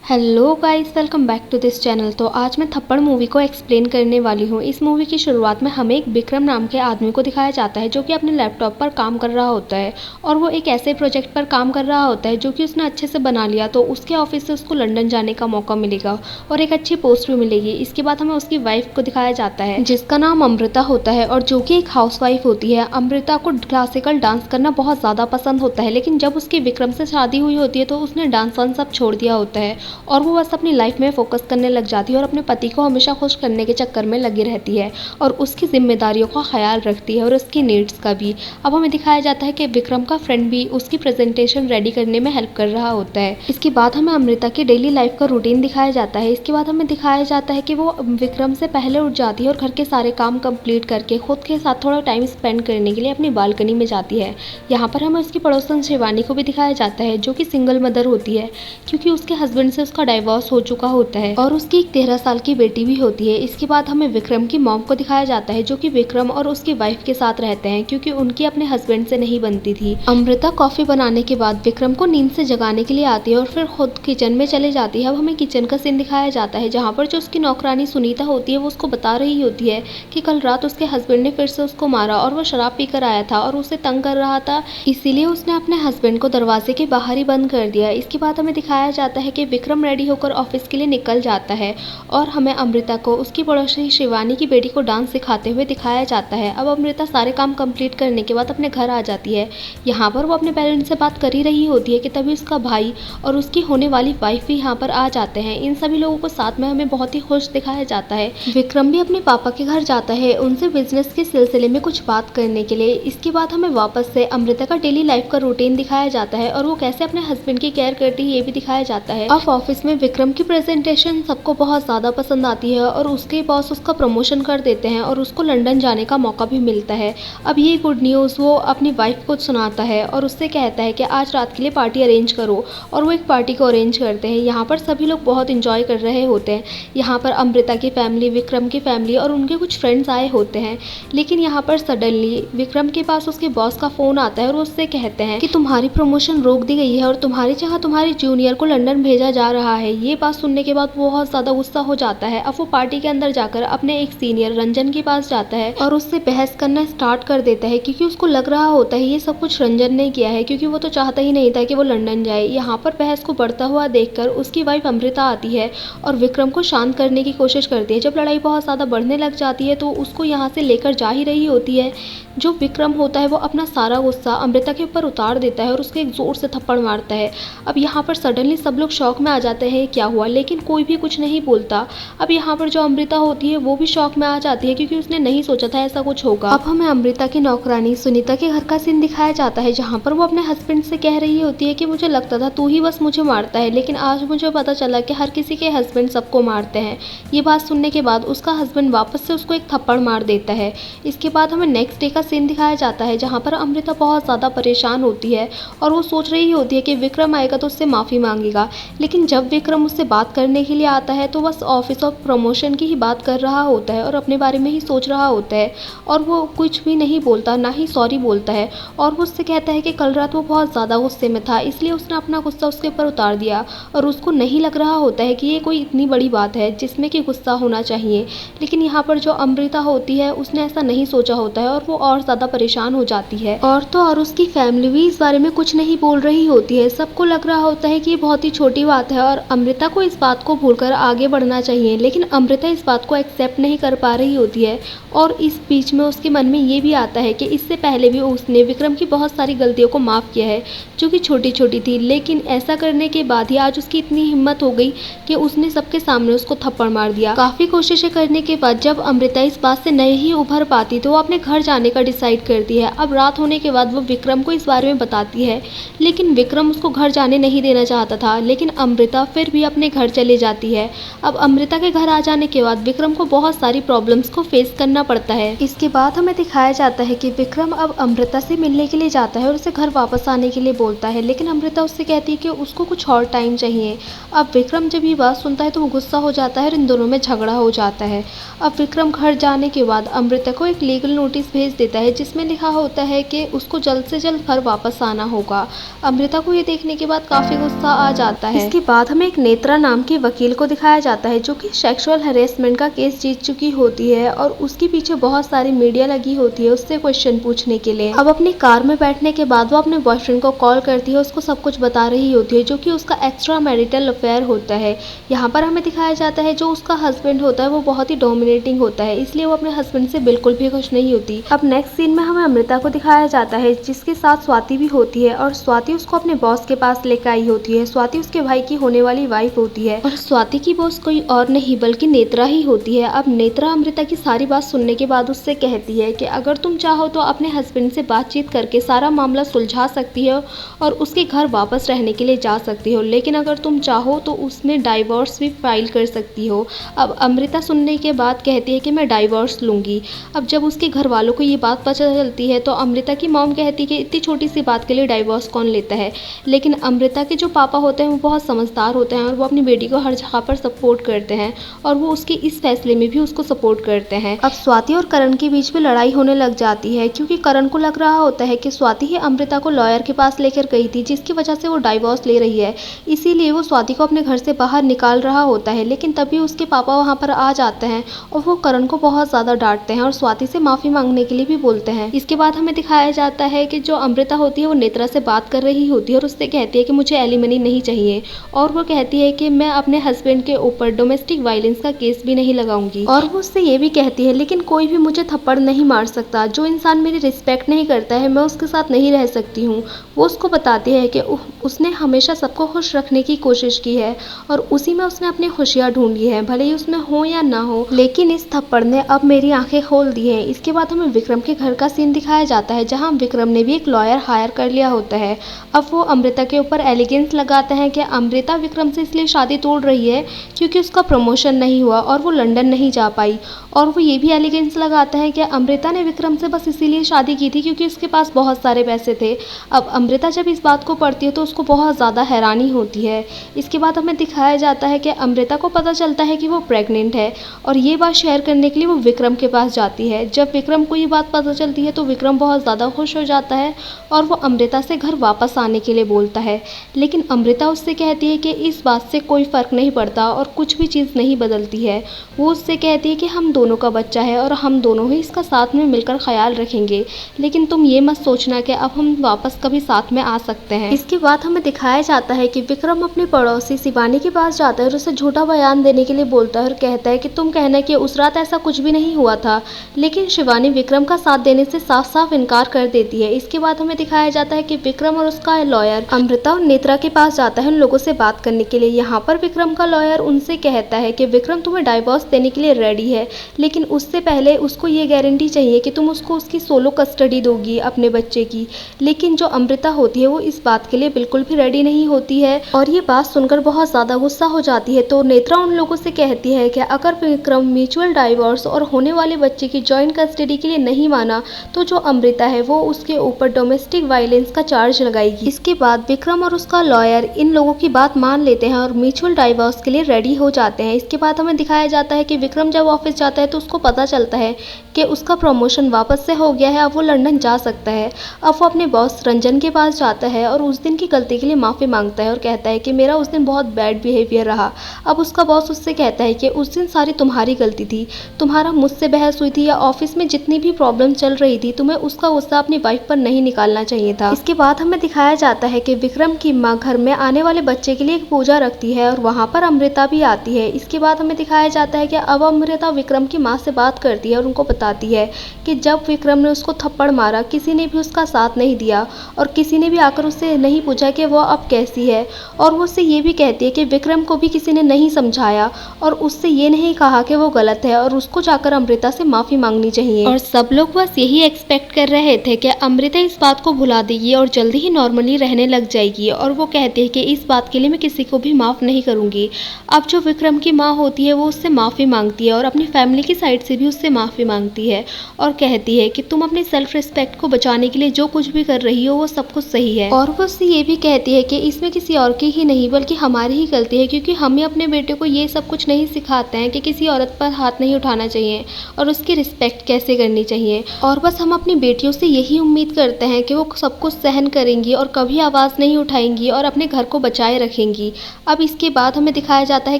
Hello guys, welcome back to this channel. तो आज मैं थप्पड़ मूवी को एक्सप्लेन करने वाली हूँ। इस मूवी की शुरुआत में हमें एक विक्रम नाम के आदमी को दिखाया जाता है जो कि अपने लैपटॉप पर काम कर रहा होता है और वो एक ऐसे प्रोजेक्ट पर काम कर रहा होता है जो कि उसने अच्छे से बना लिया तो उसके ऑफिस से उसको लंदन जाने का मौका मिलेगा और एक अच्छी पोस्ट भी मिलेगी। इसके बाद हमें उसकी वाइफ को दिखाया जाता है जिसका नाम अमृता होता है और जो कि एक हाउस वाइफ होती है। अमृता को क्लासिकल डांस करना बहुत ज़्यादा पसंद होता है, लेकिन जब उसकी विक्रम से शादी हुई होती है तो उसने डांस वांस सब छोड़ दिया होता है और वो बस अपनी लाइफ में फोकस करने लग जाती है और अपने पति को हमेशा खुश करने के चक्कर में लगी रहती है और उसकी जिम्मेदारियों का ख्याल रखती है और उसकी नीड्स का भी। अब हमें दिखाया जाता है कि विक्रम का फ्रेंड भी उसकी प्रेजेंटेशन रेडी करने में हेल्प कर रहा होता है। इसके बाद हमें अमृता की डेली लाइफ का रूटीन दिखाया जाता है। इसके बाद हमें दिखाया जाता है कि वो विक्रम से पहले उठ जाती है और घर के सारे काम कंप्लीट करके खुद के साथ थोड़ा टाइम स्पेंड करने के लिए अपनी बालकनी में जाती है। यहाँ पर हमें उसकी पड़ोसन शिवानी को भी दिखाया जाता है जो कि सिंगल मदर होती है क्योंकि उसके हस्बैंड से उसका डाइवोर्स हो चुका होता है और उसकी एक 13 साल की बेटी भी होती है। इसके बाद हमें विक्रम की मॉम को दिखाया जाता है जो कि विक्रम और उसकी वाइफ के साथ रहते हैं क्योंकि उनकी अपने हस्बैंड से नहीं बनती थी। अमृता कॉफी बनाने के बाद विक्रम को नींद से जगाने के लिए आती है और फिर खुद किचन में चले जाती है। अब हमें किचन का सीन दिखाया जाता है जहाँ पर जो उसकी नौकरानी सुनीता होती है वो उसको बता रही होती है कि कल रात उसके हस्बैंड ने फिर से उसको मारा और वो शराब पीकर आया था और उसे तंग कर रहा था, इसीलिए उसने अपने हस्बैंड को दरवाजे के बाहर ही बंद कर दिया। इसके बाद हमें दिखाया जाता है कि विक्रम रेडी होकर ऑफिस के लिए निकल जाता है और हमें अमृता को उसकी पड़ोसी शिवानी की बेटी को डांस सिखाते हुए दिखाया जाता है। अब अमृता सारे काम कंप्लीट करने के बाद अपने घर आ जाती है। यहाँ पर वो अपने पेरेंट्स से बात कर ही रही होती है कि तभी उसका भाई और उसकी होने वाली वाइफ भी यहाँ पर आ जाते हैं। इन सभी लोगों को साथ में हमें बहुत ही खुश दिखाया जाता है। विक्रम भी अपने पापा के घर जाता है उनसे बिजनेस के सिलसिले में कुछ बात करने के लिए। इसके बाद हमें वापस से अमृता का डेली लाइफ का रूटीन दिखाया जाता है और वो कैसे अपने हस्बैंड की केयर करती है ये भी दिखाया जाता है। अब ऑफिस में विक्रम की प्रेजेंटेशन सबको बहुत ज़्यादा पसंद आती है और उसके बॉस उसका प्रमोशन कर देते हैं और उसको लंदन जाने का मौका भी मिलता है। अब ये गुड न्यूज़ वो अपनी वाइफ को सुनाता है और उससे कहता है कि आज रात के लिए पार्टी अरेंज करो और वो एक पार्टी को अरेंज करते हैं। यहाँ पर सभी लोग बहुत इंजॉय कर रहे होते हैं। यहाँ पर अमृता की फैमिली, विक्रम की फैमिली और उनके कुछ फ्रेंड्स आए होते हैं, लेकिन यहाँ पर सडनली विक्रम के पास उसके बॉस का फ़ोन आता है और उससे कहते हैं कि तुम्हारी प्रमोशन रोक दी गई है और तुम्हारी जगह तुम्हारे जूनियर को लंदन भेजा जा रहा है। ये बात सुनने के बाद बहुत ज़्यादा गुस्सा हो जाता है। अब वो पार्टी के अंदर जाकर अपने एक सीनियर रंजन के पास जाता है और उससे बहस करना स्टार्ट कर देता है क्योंकि उसको लग रहा होता है ये सब कुछ रंजन ने किया है क्योंकि वो तो चाहता ही नहीं था कि वो लंदन जाए। यहाँ पर बहस को बढ़ता हुआ देखकर उसकी वाइफ अमृता आती है और विक्रम को शांत करने की कोशिश करती है। जब लड़ाई बहुत ज़्यादा बढ़ने लग जाती है तो उसको यहाँ से लेकर जा ही रही होती है। जो विक्रम होता है वो अपना सारा गुस्सा अमृता के ऊपर उतार देता है और उसके एक ज़ोर से थप्पड़ मारता है। अब यहाँ पर सडनली सब लोग शॉक में आ जाते हैं क्या हुआ, लेकिन कोई भी कुछ नहीं बोलता। अब यहाँ पर जो अमृता होती है वो भी शॉक में आ जाती है क्योंकि उसने नहीं सोचा था ऐसा कुछ होगा। अब हमें अमृता की नौकरानी सुनीता के घर का सीन दिखाया जाता है जहाँ पर वो अपने हस्बैंड से कह रही होती है कि मुझे लगता था तू ही बस मुझे मारता है, लेकिन आज मुझे पता चला कि हर किसी के हस्बैंड सबको मारते हैं। ये बात सुनने के बाद उसका हस्बैंड वापस से उसको एक थप्पड़ मार देता है। इसके बाद हमें नेक्स्ट डे का सीन दिखाया जाता है जहाँ पर अमृता बहुत ज़्यादा परेशान होती है और वो सोच रही होती है कि विक्रम आएगा तो उससे माफ़ी मांगेगा, लेकिन जब विक्रम उससे बात करने के लिए आता है तो बस ऑफिस और प्रमोशन की ही बात कर रहा होता है और अपने बारे में ही सोच रहा होता है और वो कुछ भी नहीं बोलता, ना ही सॉरी बोलता है। और वो उससे कहता है कि कल रात वो बहुत ज़्यादा गुस्से में था इसलिए उसने अपना गुस्सा उसके ऊपर उतार दिया और उसको नहीं लग रहा होता है कि ये कोई इतनी बड़ी बात है जिसमें कि गुस्सा होना चाहिए। लेकिन यहाँ पर जो अमृता होती है उसने ऐसा नहीं सोचा होता है और वो और ज़्यादा परेशान हो जाती है। और तो और उसकी फैमिली भी इस बारे में कुछ नहीं बोल रही होती है। सबको लग रहा होता है कि ये बहुत ही छोटी बात है और अमृता को इस बात को भूलकर आगे बढ़ना चाहिए, लेकिन अमृता इस बात को एक्सेप्ट नहीं कर पा रही होती है। और इस बीच में उसके मन में ये भी आता है कि इससे पहले भी उसने विक्रम की बहुत सारी गलतियों को माफ़ किया है जो कि छोटी छोटी थी, लेकिन ऐसा करने के बाद ही आज उसकी इतनी हिम्मत हो गई कि उसने सबके सामने उसको थप्पड़ मार दिया। काफ़ी कोशिशें करने के बाद जब अमृता इस बात से नहीं उभर पाती तो वो अपने घर जाने का डिसाइड करती है। अब रात होने के बाद वो विक्रम को इस बारे में बताती है, लेकिन विक्रम उसको घर जाने नहीं देना चाहता था, लेकिन अमृता फिर भी अपने घर चले जाती है। अब अमृता के घर आ जाने के बाद विक्रम को बहुत सारी प्रॉब्लम्स को फेस करना पड़ता है। इसके बाद हमें दिखाया जाता है कि विक्रम अब अमृता से मिलने के लिए जाता है और उसे घर वापस आने के लिए बोलता है, लेकिन अमृता उससे कहती है कि उसको कुछ और टाइम चाहिए। अब विक्रम जब ये बात सुनता है तो वो गुस्सा हो जाता है और इन दोनों में झगड़ा हो जाता है। अब विक्रम घर जाने के बाद अमृता को एक लीगल नोटिस भेज देता है जिसमें लिखा होता है कि उसको जल्द से जल्द घर वापस आना होगा। अमृता को ये देखने के बाद काफ़ी गुस्सा आ जाता है। इसके बाद हमें एक नेत्रा नाम के वकील को दिखाया जाता है जो कि सेक्सुअल हरेसमेंट का केस जीत चुकी होती है और उसके पीछे बहुत सारी मीडिया लगी होती है उससे क्वेश्चन पूछने के लिए। अब अपनी कार में बैठने के बाद वो अपने बॉयफ्रेंड को कॉल करती है, उसको सब कुछ बता रही होती है जो कि उसका एक्स्ट्रा मैरिटल अफेयर होता है। यहाँ पर हमें दिखाया जाता है जो उसका हस्बैंड होता है वो बहुत ही डोमिनेटिंग होता है, इसलिए वो अपने हस्बैंड से बिल्कुल भी खुश नहीं होती। अब नेक्स्ट सीन में हमें अमृता को दिखाया जाता है जिसके साथ स्वाति भी होती है और स्वाति उसको अपने बॉस के पास लेकर आई होती है। स्वाति उसके भाई की होने वाली वाइफ होती है और स्वाति की बॉस कोई और नहीं बल्कि नेत्रा ही होती है। अब नेत्रा अमृता की सारी बात सुनने के बाद उससे कहती है कि अगर तुम चाहो तो अपने हस्बैंड से बातचीत करके सारा मामला सुलझा सकती हो और उसके घर वापस रहने के लिए जा सकती हो, लेकिन अगर तुम चाहो तो उसमें डाइवोर्स भी फाइल कर सकती हो। अब अमृता सुनने के बाद कहती है कि मैं डाइवोर्स लूँगी। अब जब उसके घर वालों को ये बात पता चलती है तो अमृता की मॉम कहती है कि इतनी छोटी सी बात के लिए डाइवोर्स कौन लेता है, लेकिन अमृता के जो पापा होते हैं वो बहुत समझदार होते हैं और वो अपनी बेटी को हर जगह पर सपोर्ट करते हैं और वो उसके इस फैसले में भी उसको सपोर्ट करते हैं। अब स्वाति और करण के बीच में लड़ाई होने लग जाती है क्योंकि करण को लग रहा होता है कि स्वाति ही अमृता को लॉयर के पास लेकर गई थी जिसकी वजह से वो डाइवोर्स ले रही है, इसीलिए वो स्वाति को अपने घर से बाहर निकाल रहा होता है। लेकिन तभी उसके पापा वहाँ पर आ जाते हैं और वो करण को बहुत ज़्यादा डांटते हैं और स्वाति से माफ़ी मांगने के लिए भी बोलते हैं। इसके बाद हमें दिखाया जाता है कि जो अमृता होती है वो नेत्रा से बात कर रही होती है और उससे कहती है कि मुझे एलिमनी नहीं चाहिए और वो कहती है कि मैं अपने हस्बैंड के ऊपर डोमेस्टिक वायलेंस का केस भी नहीं लगाऊंगी। और वो उससे ये भी कहती है लेकिन कोई भी मुझे थप्पड़ नहीं मार सकता, जो इंसान मेरी रिस्पेक्ट नहीं करता है मैं उसके साथ नहीं रह सकती हूँ। वो उसको बताती है कि उसने हमेशा सबको खुश रखने की कोशिश की है और उसी में उसने अपनी खुशियाँ ढूंढी है, भले ही उसमें हो या ना हो, लेकिन इस थप्पड़ ने अब मेरी आंखें खोल दी हैं। इसके बाद हमें विक्रम के घर का सीन दिखाया जाता है जहाँ विक्रम ने भी एक लॉयर हायर कर लिया होता है। अब वो अमृता के ऊपर एलिगेंस लगाते हैं कि अमृता विक्रम से इसलिए शादी तोड़ रही है क्योंकि उसका प्रमोशन नहीं हुआ और वो लंदन नहीं जा पाई, और वो ये भी एलिगेंस लगाता है कि अमृता ने विक्रम से बस इसीलिए शादी की थी क्योंकि उसके पास बहुत सारे पैसे थे। अब अमृता जब इस बात को पढ़ती है तो उसको बहुत ज़्यादा हैरानी होती है। इसके बाद हमें दिखाया जाता है कि अमृता को पता चलता है कि वो प्रेग्नेंट है और ये बात शेयर करने के लिए वो विक्रम के पास जाती है। जब विक्रम को ये बात पता चलती है तो विक्रम बहुत ज़्यादा खुश हो जाता है और वो अमृता से घर वापस आने के लिए बोलता है, लेकिन अमृता उससे कहती है कि इस बात से कोई फ़र्क नहीं पड़ता और कुछ भी चीज़ नहीं बदलती है। वो उससे कहती है कि हम दोनों का बच्चा है और हम दोनों ही इसका साथ में मिलकर ख्याल रखेंगे, लेकिन तुम ये मत सोचना कि अब हम वापस कभी साथ में आ सकते हैं। इसके बाद हमें दिखाया जाता है कि विक्रम अपने पड़ोसी शिवानी के पास जाता है और उसे झूठा बयान देने के लिए बोलता है और कहता है कि तुम कहना कि उस रात ऐसा कुछ भी नहीं हुआ था, लेकिन शिवानी विक्रम का साथ देने से साफ साफ इनकार कर देती है। इसके बाद हमें दिखाया जाता है कि विक्रम और उसका लॉयर अमृता और नेत्रा के पास जाता है उन लोगों से बात करने के लिए। यहाँ पर विक्रम का लॉयर उनसे कहता है कि विक्रम तुम्हें डाइवोर्स देने के लिए रेडी है, लेकिन उससे पहले उसको ये गारंटी चाहिए कि तुम उसको उसकी सोलो कस्टडी दोगी अपने बच्चे की। लेकिन जो अमृता होती है वो इस बात के लिए बिल्कुल भी रेडी नहीं होती है और ये बात सुनकर बहुत ज़्यादा गुस्सा हो जाती है। तो नेत्रा उन लोगों से कहती है कि अगर विक्रम म्यूचुअल डाइवोर्स और होने वाले बच्चे की जॉइंट कस्टडी के लिए नहीं माना तो जो अमृता है वो उसके ऊपर डोमेस्टिक वायलेंस का चार्ज लगाएगी। इसके बाद विक्रम और उसका लॉयर इन लोगों की बात मान लेते हैं और म्यूचुअल डाइवोर्स के लिए रेडी हो जाते हैं। इसके बाद हमें दिखाया जाता है कि विक्रम जब ऑफिस जाता है तो उसको पता चलता है कि उसका प्रमोशन वापस से हो गया है, अब वो लंदन जा सकता है। अब वो अपने बॉस रंजन के पास जाता है और उस दिन की गलती के लिए माफ़ी मांगता है और कहता है कि मेरा उस दिन बहुत बैड बिहेवियर रहा। अब उसका बॉस उससे कहता है कि उस दिन सारी तुम्हारी गलती थी, तुम्हारा मुझसे बहस हुई थी या ऑफिस में जितनी भी प्रॉब्लम चल रही थी, तुम्हें उसका गुस्सा अपनी वाइफ पर नहीं निकालना चाहिए था। इसके बाद हमें दिखाया जाता है कि विक्रम की माँ घर में आने वाले बच्चे के लिए एक पूजा रखती है और वहाँ पर अमृता भी आती है। इसके बाद हमें दिखाया जाता है कि अब अमृता विक्रम की माँ से बात करती है और उनको बताती है कि जब विक्रम ने उसको थप्पड़ मारा किसी ने भी उसका साथ नहीं दिया और किसी ने भी आकर उससे नहीं पूछा कि वो अब कैसी है, और वो उससे ये भी कहती है कि विक्रम को भी किसी ने नहीं समझाया और उससे ये नहीं कहा कि वो गलत है और उसको जाकर अमृता से माफ़ी मांगनी चाहिए। और सब लोग बस यही एक्सपेक्ट कर रहे थे कि अमृता इस बात को भुला देगी और जल्दी ही नॉर्मली रहने लग जाएगी, और वो कहती है कि इस बात के लिए मैं किसी को भी माफ़ नहीं करूँगी। अब जो विक्रम की माँ होती है वो उससे माफ़ी मांगती है और अपनी फैमिली की साइड से भी उससे माफ़ी मांगती है और कहती है कि तुम अपने सेल्फ रिस्पेक्ट को बचाने के लिए जो कुछ भी कर रही हो वो सब कुछ सही है। और वो उससे ये भी कहती है कि इसमें किसी और की ही नहीं बल्कि हमारी ही गलती है, क्योंकि हमें अपने बेटे को ये सब कुछ नहीं सिखाते हैं कि किसी औरत पर हाथ नहीं उठाना चाहिए और उसकी रिस्पेक्ट कैसे करनी चाहिए। और बस हम अपनी बेटियों से यही उम्मीद करते हैं कि वो सब कुछ सहन करेंगी और कभी आवाज़ नहीं उठाएंगी और अपने घर को बचाए रखेंगी। रखेंगी। अब इसके बाद हमें दिखाया जाता है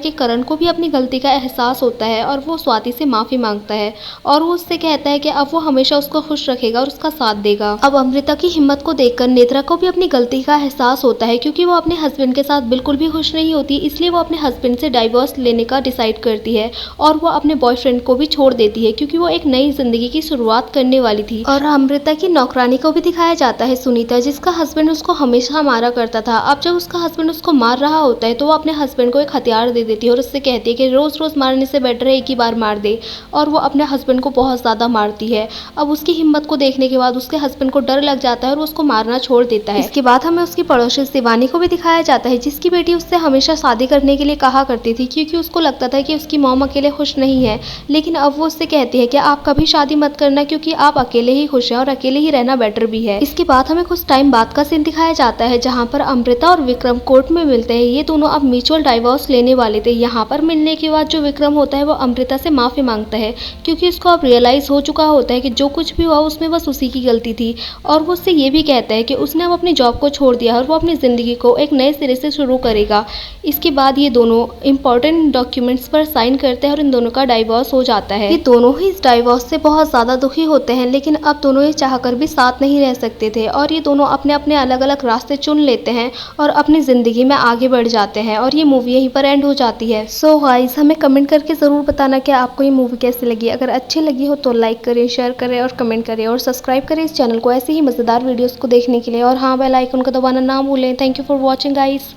कि करण को भी अपनी गलती का एहसास होता है और वो स्वाति से माफ़ी मांगता है और वो उससे कहता है कि अब वो हमेशा उसको खुश रखेगा और उसका साथ देगा। अब अमृता की हिम्मत को देखकर नेत्रा को भी अपनी गलती का एहसास होता है, क्योंकि वो अपने हस्बैंड के साथ बिल्कुल भी खुश नहीं होती, इसलिए वो अपने हस्बैंड से डाइवोर्स लेने का डिसाइड करती है और वो अपने बॉयफ्रेंड को भी छोड़ देती है, क्योंकि वो एक नई जिंदगी की शुरुआत करने वाली थी। और अमृता की नौकरानी को भी दिखाया जाता है, सुनीता, जिसका हस्बैंड उसको हमेशा मारा करता था। अब जब उसका हस्बैंड उसको मार रहा होता है तो वो अपने हस्बैंड को एक हथियार दे देती है और उससे कहती है कि रोज रोज मारने से बेटर है एक ही बार मार दे, और वो अपने हस्बैंड को बहुत ज्यादा मारती है। अब उसकी हिम्मत को देखने के बाद उसके हस्बैंड को डर लग जाता है और वो उसको मारना छोड़ देता है। इसके बाद हमें उसकी पड़ोसी शिवानी को भी दिखाया जाता है, जिसकी बेटी उससे हमेशा शादी करने के लिए कहा करती थी, क्योंकि उसको लगता था कि उसकी मॉम अकेले खुश नहीं है। लेकिन अब वो उससे कहती है कि आप कभी शादी मत करना, क्योंकि आप अकेले ही खुश हैं और अकेले ही रहना बेटर भी है। इसके बाद हमें कुछ टाइम बाद का सीन दिखाया जाता है, जहाँ पर अमृता और विक्रम कोर्ट में मिलते हैं। ये दोनों अब म्यूचुअल डाइवोर्स लेने वाले थे। यहाँ पर मिलने के बाद जो विक्रम होता है वो अमृता से माफी मांगता है, क्योंकि उसको अब रियलाइज हो चुका होता है कि जो कुछ भी हुआ उसमें बस उसी की गलती थी। और वो उससे ये भी कहता है कि उसने अब अपनी जॉब को छोड़ दिया और वो अपनी जिंदगी को एक नए सिरे से शुरू करेगा। इसके बाद ये दोनों इंपॉर्टेंट डॉक्यूमेंट्स पर साइन करते हैं और इन दोनों का डाइवोर्स हो जाता है। ये दोनों ही इस डाइवोर्स से बहुत ज्यादा दुखी होते हैं, लेकिन अब दोनों ये चाहकर भी साथ नहीं रह सकते थे और ये दोनों अपने अपने अलग अलग रास्ते चुन लेते हैं और अपनी जिंदगी में आगे बढ़ जाते हैं और ये मूवी यहीं पर एंड हो जाती है। सो गाइस, हमें कमेंट करके जरूर बताना कि आपको ये मूवी कैसी लगी। अगर अच्छी लगी हो तो लाइक करें, शेयर करें और कमेंट करें और सब्सक्राइब करें इस चैनल को ऐसे ही मजेदार वीडियोस को देखने के लिए। और हाँ, बेल आइकन को दबाना ना भूलें। Thank you for watching guys.